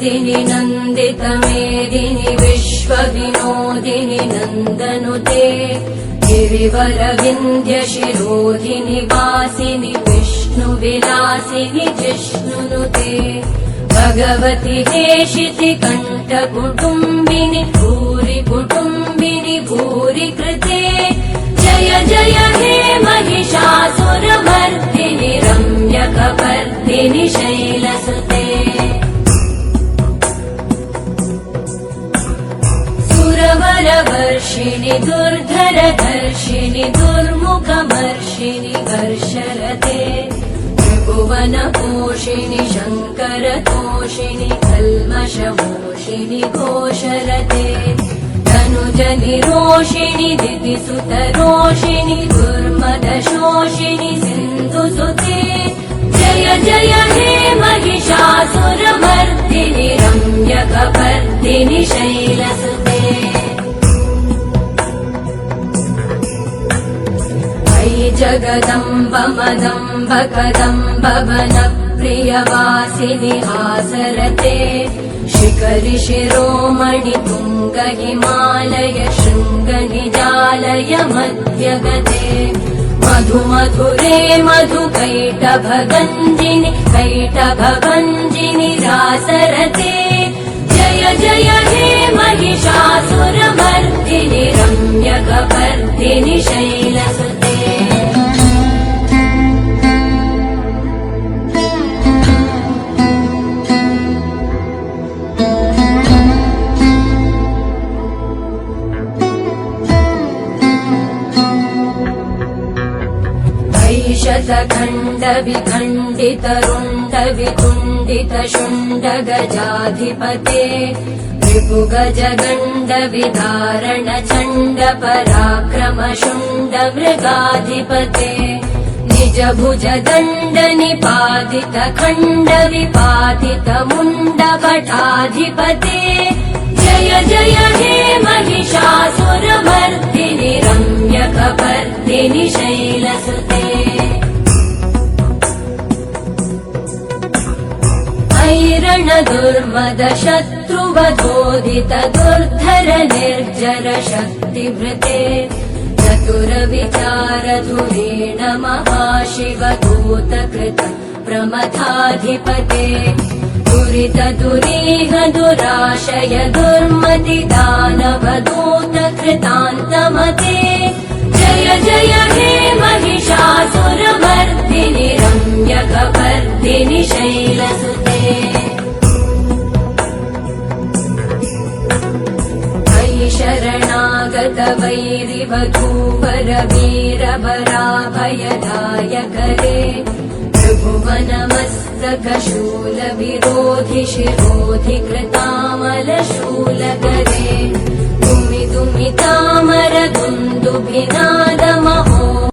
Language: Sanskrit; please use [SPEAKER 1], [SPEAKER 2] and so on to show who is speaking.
[SPEAKER 1] मेदिनि नन्दितमेदिनि विश्वविनोदिनि नन्दनुते गिरिवरविन्ध्यशिरोधिनि वासिनि विष्णुविलासिनि जिष्णुनुते भगवति हेशिति कण्ठकुटुम्बिनि भूरि कुटुम्बिनि भूरि कृते जय जय हे महिषासुरमर्दिनि रम्यकपर्दिनि शैलसुते सुरवरवर्षिणि दुर्धरधर्षिणि दुर्मुखमर्षिणि हर्षरते त्रिभुवनपोषिणि शङ्करतोषिणि कल्मषमोषिणि घोषरते धनुजनिरोषिणि दितिसुतरोषिणि दुर्मदशोषिणि सिन्धुसुते जय जय हे महिषासुरमर्दिनि रम्यकपर्दिनि शैलसुते जगदम्ब मदम्ब कदम्ब वनप्रियवासिनि हासरते शिखरि शिरोमणि तुङ्ग हिमालय शृङ्ग निजालय मध्यगते मधु मधुरे मधु कैटभगञ्जिनि कैटभभञ्जिनि रासरते जय जय हे महिषासुरमर्दिनि रम्यकपर्दिनि शैलसुते शतखण्ड विखण्डित रुण्ड वितुण्डित शुण्ड गजाधिपते रिपुगज गण्ड विदारण चण्ड पराक्रम शुण्ड मृगाधिपते निज भुज दण्ड निपातित खण्ड विपातित मुण्ड भटाधिपते जय जय हे महिषासुरमर्दिनि रम्यकपर्दिनि शैलसुते ऐरण दुर्मद शत्रुवधोदित दुर्धर निर्जर शक्तिभृते चतुर विचार धुरेण महाशिव दूतकृत प्रमथाधिपते दुरित दुरीह दुराशय दुर्मति दानव दूत कृतान्तमते जय जय हे महिषासुरमर्दिनि रम्यकपर्दिनि शैलसुते मयि शरणागत वैरिवधूवर वीरवराभयदायकरे त्रिभुवनमस्तक शूल विरोधि शिरोधि कृतामल शूलकरे दुमि दुमि तामर दुन्दुभिनाद महो